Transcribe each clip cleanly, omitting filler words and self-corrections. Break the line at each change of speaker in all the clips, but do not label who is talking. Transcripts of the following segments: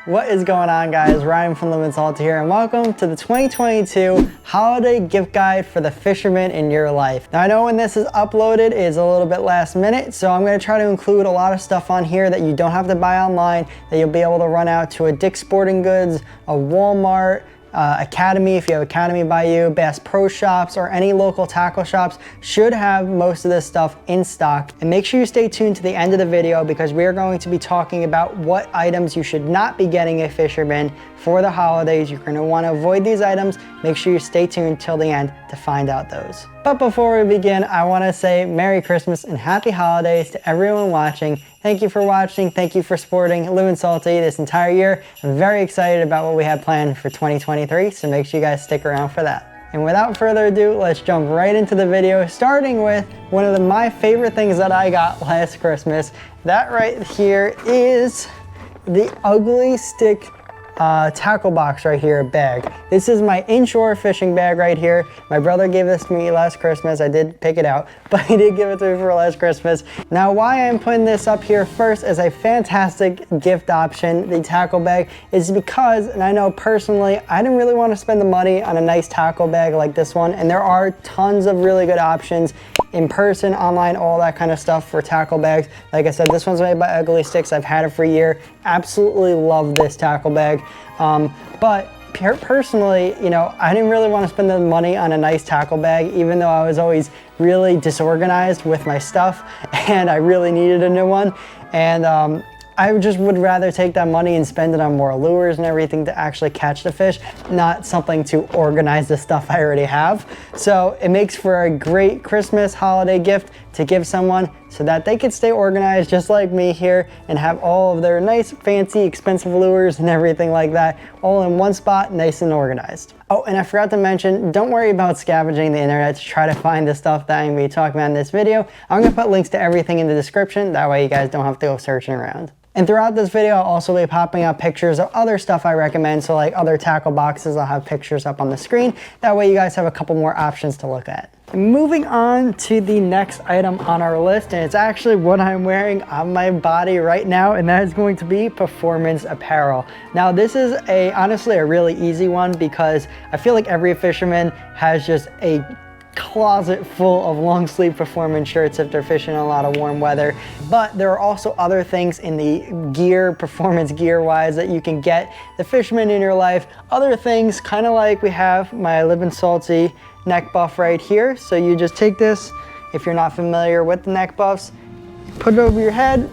What is going on, guys? Ryan from Livin here, and welcome to the 2022 holiday gift guide for the fisherman in your life. Now, I know when this is uploaded is a little bit last minute, so I'm going to try to include a lot of stuff on here that you don't have to buy online, that you'll be able to run out to a Dick's Sporting Goods, a Walmart, Academy, if you have Academy by you, Bass Pro Shops, or any local tackle shops should have most of this stuff in stock. And make sure you stay tuned to the end of the video, because we are going to be talking about what items you should not be getting a fisherman for the holidays. You're going to want to avoid these items. Make sure you stay tuned till the end to find out those. But before we begin, I want to say Merry Christmas and Happy Holidays to everyone watching. Thank you for watching. Thank you for supporting Livin Salty this entire year. I'm very excited about what we have planned for 2023, so make sure you guys stick around for that. And without further ado, let's jump right into the video, starting with one of my favorite things that I got last Christmas. That right here is the Ugly Stick tackle box right here, bag. This is my inshore fishing bag right here. My brother gave this to me last Christmas. I did pick it out, but he did give it to me for last Christmas. Now, why I'm putting this up here first as a fantastic gift option, the tackle bag, is because, and I know personally, I didn't really want to spend the money on a nice tackle bag like this one, and there are tons of really good options in person, online, all that kind of stuff for tackle bags. Like I said, this one's made by Ugly Sticks. I've had it for a year. Absolutely love this tackle bag. But personally, you know, I didn't really want to spend the money on a nice tackle bag, even though I was always really disorganized with my stuff and I really needed a new one. And I just would rather take that money and spend it on more lures and everything to actually catch the fish, not something to organize the stuff I already have. So it makes for a great Christmas holiday gift to give someone so that they could stay organized just like me here and have all of their nice, fancy, expensive lures and everything like that all in one spot, nice and organized. Oh, and I forgot to mention, don't worry about scavenging the internet to try to find the stuff that I'm going to be talking about in this video. I'm going to put links to everything in the description. That way you guys don't have to go searching around. And throughout this video, I'll also be popping up pictures of other stuff I recommend. So like other tackle boxes, I'll have pictures up on the screen. That way you guys have a couple more options to look at. Moving on to the next item on our list, and it's actually what I'm wearing on my body right now, and that is going to be performance apparel. Now, this is honestly a really easy one, because I feel like every fisherman has just a closet full of long sleeve performance shirts if they're fishing in a lot of warm weather. But there are also other things in the gear, performance gear wise, that you can get the fisherman in your life. Other things, kind of like we have my Livin Salty neck buff right here. So you just take this, if you're not familiar with the neck buffs, put it over your head,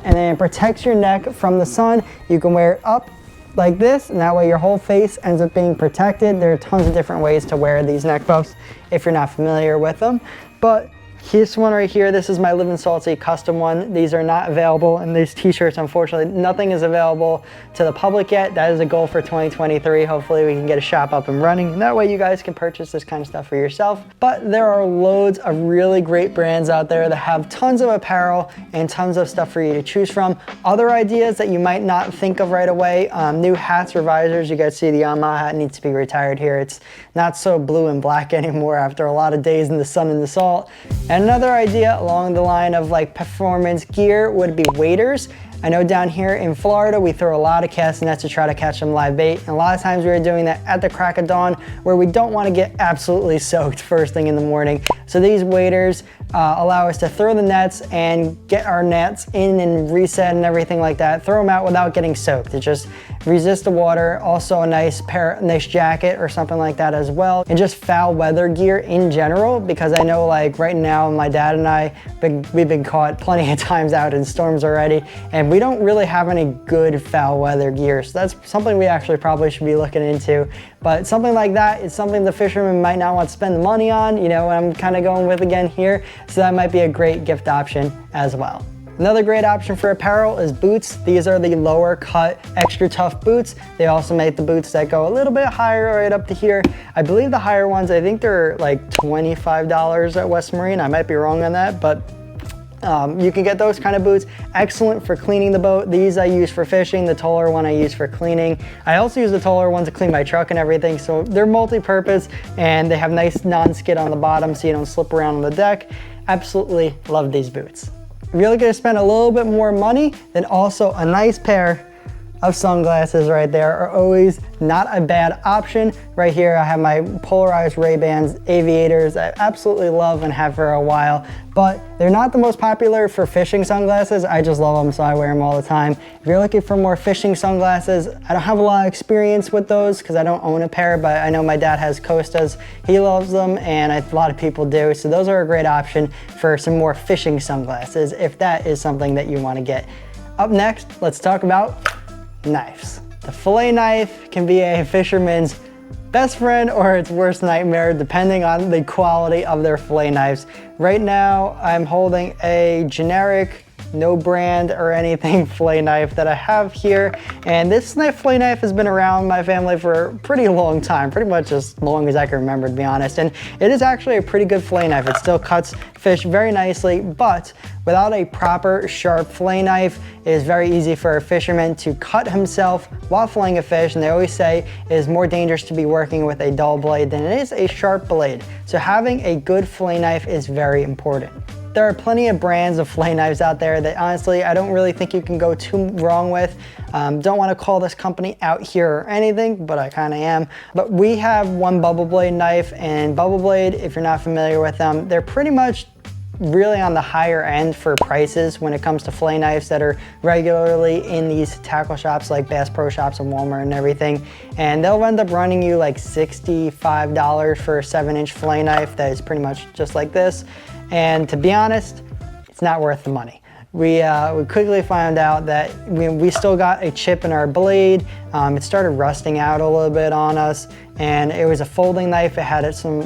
and then it protects your neck from the sun. You can wear it up like this, and that way your whole face ends up being protected. There are tons of different ways to wear these neck buffs if you're not familiar with them. But this one right here, this is my Livin Salty custom one. These are not available, and these t-shirts, unfortunately, nothing is available to the public yet. That is a goal for 2023. Hopefully we can get a shop up and running, and that way you guys can purchase this kind of stuff for yourself. But there are loads of really great brands out there that have tons of apparel and tons of stuff for you to choose from. Other ideas that you might not think of right away, new hats or visors. You guys see the Yamaha hat needs to be retired here. It's not so blue and black anymore after a lot of days in the sun and the salt. And another idea along the line of like performance gear would be waders. I know down here in Florida, we throw a lot of cast nets to try to catch some live bait. And a lot of times we are doing that at the crack of dawn, where we don't want to get absolutely soaked first thing in the morning. So these waders allow us to throw the nets and get our nets in and reset and everything like that. Throw them out without getting soaked. It just resists the water. Also a nice jacket or something like that as well. And just foul weather gear in general, because I know like right now my dad and I, we've been caught plenty of times out in storms already, and we don't really have any good foul weather gear. So that's something we actually probably should be looking into. But something like that is something the fisherman might not want to spend the money on, you know, I'm kind of going with again here. So that might be a great gift option as well. Another great option for apparel is boots. These are the lower cut, extra tough boots. They also make the boots that go a little bit higher right up to here. I believe the higher ones, I think they're like $25 at West Marine. I might be wrong on that, but you can get those kind of boots. Excellent for cleaning the boat. These I use for fishing. The taller one I use for cleaning. I also use the taller one to clean my truck and everything. So they're multi-purpose, and they have nice non-skid on the bottom so you don't slip around on the deck. Absolutely love these boots. If you're looking to spend a little bit more money, then also a nice pair of sunglasses right there are always not a bad option. Right here I have my polarized Ray-Bans aviators I absolutely love and have for a while, but they're not the most popular for fishing sunglasses. I just love them, so I wear them all the time. If you're looking for more fishing sunglasses, I don't have a lot of experience with those because I don't own a pair, but I know my dad has Costas. He loves them, and a lot of people do. So those are a great option for some more fishing sunglasses if that is something that you want to get. Up next, let's talk about knives. The fillet knife can be a fisherman's best friend or its worst nightmare depending on the quality of their fillet knives. Right now I'm holding a generic, no brand or anything fillet knife that I have here, and this fillet knife has been around my family for a pretty long time, pretty much as long as I can remember, to be honest, and it is actually a pretty good fillet knife. It still cuts fish very nicely, but without a proper sharp fillet knife, it is very easy for a fisherman to cut himself while filleting a fish, and they always say it is more dangerous to be working with a dull blade than it is a sharp blade. So having a good fillet knife is very important. There are plenty of brands of fillet knives out there that honestly I don't really think you can go too wrong with. Don't want to call this company out here or anything, but I kind of am. But we have one Bubble Blade knife, and Bubble Blade, if you're not familiar with them, they're pretty much really on the higher end for prices when it comes to fillet knives that are regularly in these tackle shops like Bass Pro Shops and Walmart and everything. And they'll end up running you like $65 for a 7-inch fillet knife that is pretty much just like this. And to be honest, it's not worth the money. We quickly found out that we still got a chip in our blade. It started rusting out a little bit on us, and it was a folding knife. It had some,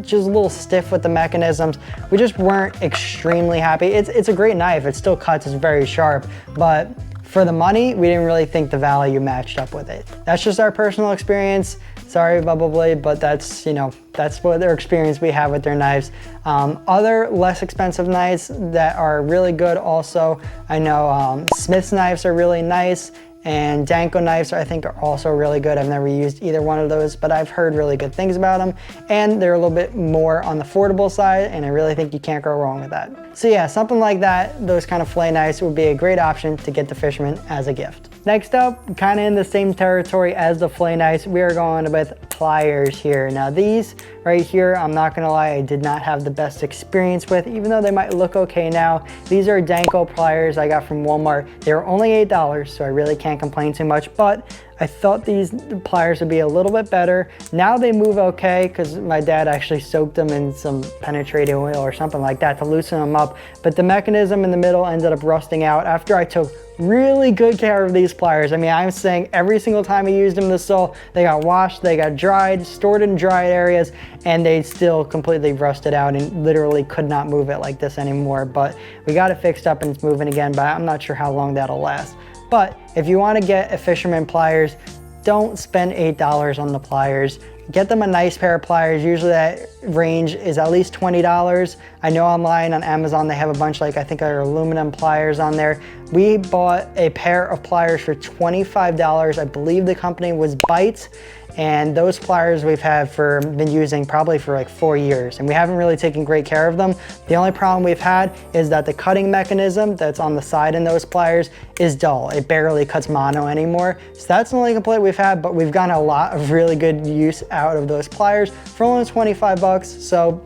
just a little stiff with the mechanisms. We just weren't extremely happy. It's a great knife. It still cuts, it's very sharp, but for the money, we didn't really think the value matched up with it. That's just our personal experience. Sorry, Bubble Blade, but that's what their experience we have with their knives. Other less expensive knives that are really good also, I know Smith's knives are really nice, and Danko knives I think are also really good. I've never used either one of those, but I've heard really good things about them, and they're a little bit more on the affordable side, and I really think you can't go wrong with that. So yeah, something like that, those kind of fillet knives would be a great option to get the fisherman as a gift. Next up, kind of in the same territory as the fillet knives, we are going with pliers here. Now these right here, I'm not gonna lie, I did not have the best experience with, even though they might look okay now. These are Danko pliers I got from Walmart. They were only $8, so I really can't complain too much, but I thought these pliers would be a little bit better. Now they move okay because my dad actually soaked them in some penetrating oil or something like that to loosen them up, but the mechanism in the middle ended up rusting out after I took really good care of these pliers. I mean, I'm saying every single time I used them this fall, they got washed, they got dried, stored in dried areas, and they still completely rusted out and literally could not move it like this anymore. But we got it fixed up and it's moving again, but I'm not sure how long that'll last. But if you want to get a fisherman pliers, don't spend $8 on the pliers. Get them a nice pair of pliers. Usually that range is at least $20. I know online on Amazon they have a bunch, like I think are aluminum pliers on there. We bought a pair of pliers for $25. I believe the company was Bites, and those pliers we've been using probably for like 4 years, and we haven't really taken great care of them. The only problem we've had is that the cutting mechanism that's on the side in those pliers is dull. It barely cuts mono anymore. So that's the only complaint we've had, but we've gotten a lot of really good use out of those pliers for only 25 bucks. So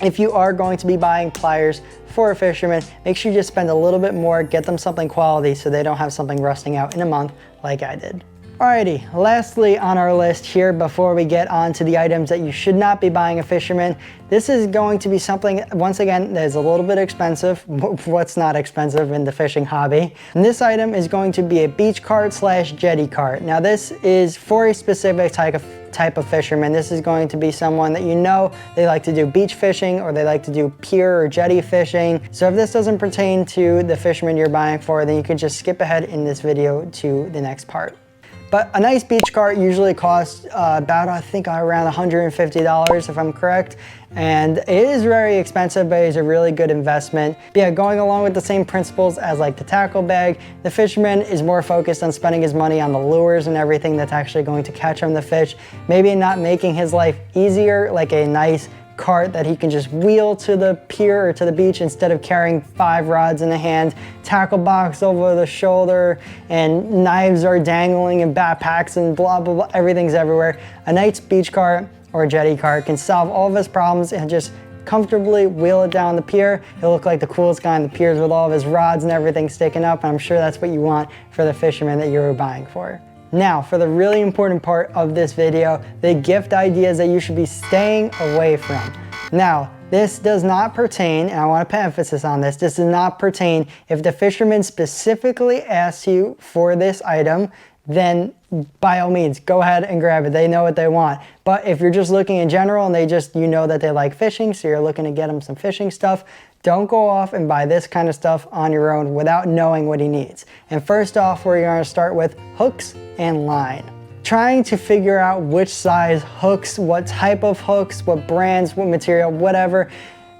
if you are going to be buying pliers for a fisherman, make sure you just spend a little bit more, get them something quality so they don't have something rusting out in a month like I did. Alrighty, lastly on our list here before we get on to the items that you should not be buying a fisherman, this is going to be something, once again, that is a little bit expensive. What's not expensive in the fishing hobby? And this item is going to be a beach cart / jetty cart. Now this is for a specific type of fisherman. This is going to be someone that they like to do beach fishing, or they like to do pier or jetty fishing. So if this doesn't pertain to the fisherman you're buying for, then you can just skip ahead in this video to the next part. But a nice beach cart usually costs about, I think, around $150 if I'm correct. And it is very expensive, but it's a really good investment. But yeah, going along with the same principles as like the tackle bag, the fisherman is more focused on spending his money on the lures and everything that's actually going to catch him the fish. Maybe not making his life easier, like a nice cart that he can just wheel to the pier or to the beach instead of carrying 5 rods in the hand, tackle box over the shoulder, and knives are dangling in backpacks and blah, blah, blah, everything's everywhere. A nice beach cart or a jetty cart can solve all of his problems and just comfortably wheel it down the pier. He'll look like the coolest guy on the piers with all of his rods and everything sticking up, and I'm sure that's what you want for the fisherman that you're buying for. Now, for the really important part of this video, the gift ideas that you should be staying away from. Now, this does not pertain, and I want to put emphasis on this, this does not pertain if the fisherman specifically asks you for this item, then by all means, go ahead and grab it. They know what they want. But if you're just looking in general and you know that they like fishing, so you're looking to get them some fishing stuff, don't go off and buy this kind of stuff on your own without knowing what he needs. And first off, we're going to start with hooks and line. Trying to figure out which size hooks, what type of hooks, what brands, what material, whatever.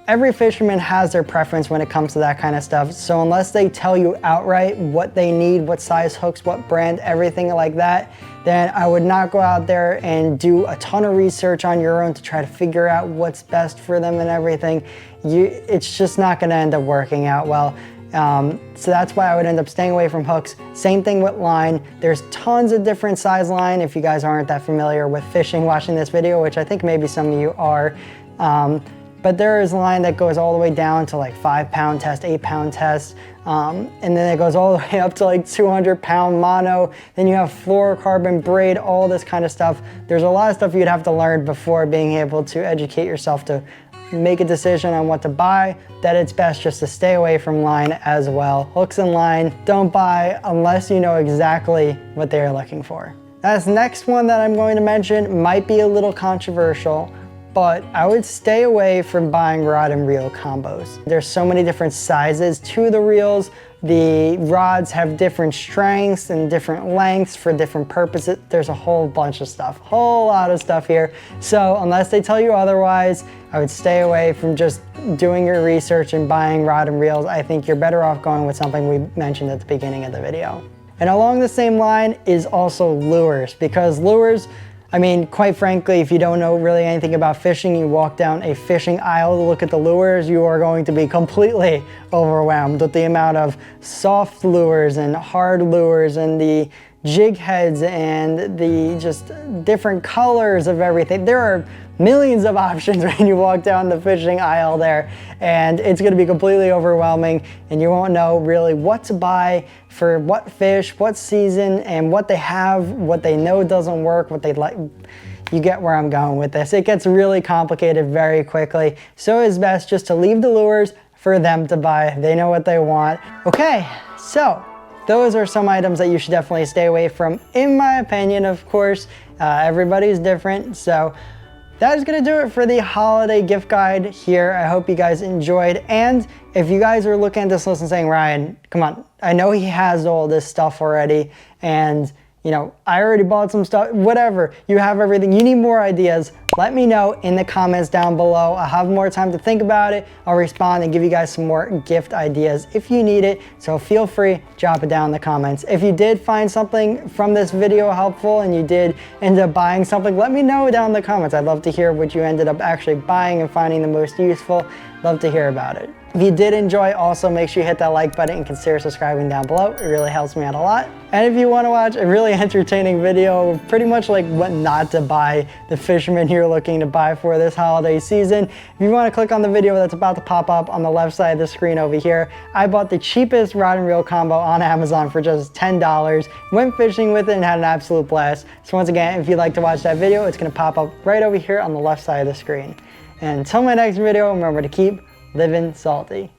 Every fisherman has their preference when it comes to that kind of stuff. So unless they tell you outright what they need, what size hooks, what brand, everything like that, then I would not go out there and do a ton of research on your own to try to figure out what's best for them and everything. It's just not gonna end up working out well. So that's why I would end up staying away from hooks. Same thing with line. There's tons of different size line if you guys aren't that familiar with fishing watching this video, which I think maybe some of you are. But there is line that goes all the way down to like 5-pound test, 8-pound test. And then it goes all the way up to like 200-pound mono. Then you have fluorocarbon braid, all this kind of stuff. There's a lot of stuff you'd have to learn before being able to educate yourself to make a decision on what to buy, that it's best just to stay away from line as well. Hooks and line, don't buy unless you know exactly what they are looking for. This next one that I'm going to mention might be a little controversial, but I would stay away from buying rod and reel combos. There's so many different sizes to the reels. The rods have different strengths and different lengths for different purposes. There's a whole bunch of stuff, whole lot of stuff here. So unless they tell you otherwise, I would stay away from just doing your research and buying rod and reels. I think you're better off going with something we mentioned at the beginning of the video. And along the same line is also lures, because lures, I mean, quite frankly, if you don't know really anything about fishing, you walk down a fishing aisle to look at the lures, you are going to be completely overwhelmed with the amount of soft lures and hard lures and the jig heads and the just different colors of everything. There are millions of options when you walk down the fishing aisle there, and it's going to be completely overwhelming, and you won't know really what to buy for what fish, what season, and what they have, what they know doesn't work, what they like. You get where I'm going with this. It gets really complicated very quickly, so it's best just to leave the lures for them to buy. They know what they want. Okay, so those are some items that you should definitely stay away from, in my opinion. Of course, everybody's different, so that is going to do it for the holiday gift guide here. I hope you guys enjoyed. And if you guys are looking at this list and saying, Ryan, come on, I know he has all this stuff already, and you know, I already bought some stuff, whatever, you have everything, you need more ideas, let me know in the comments down below. I'll have more time to think about it. I'll respond and give you guys some more gift ideas if you need it. So feel free, drop it down in the comments. If you did find something from this video helpful and you did end up buying something, let me know down in the comments. I'd love to hear what you ended up actually buying and finding the most useful. Love to hear about it. If you did enjoy, also make sure you hit that like button and consider subscribing down below. It really helps me out a lot. And if you want to watch a really entertaining video, pretty much like what not to buy, the fisherman you're looking to buy for this holiday season, if you want to click on the video that's about to pop up on the left side of the screen over here, I bought the cheapest rod and reel combo on Amazon for just $10. Went fishing with it and had an absolute blast. So once again, if you'd like to watch that video, it's going to pop up right over here on the left side of the screen. And until my next video, remember to keep living salty.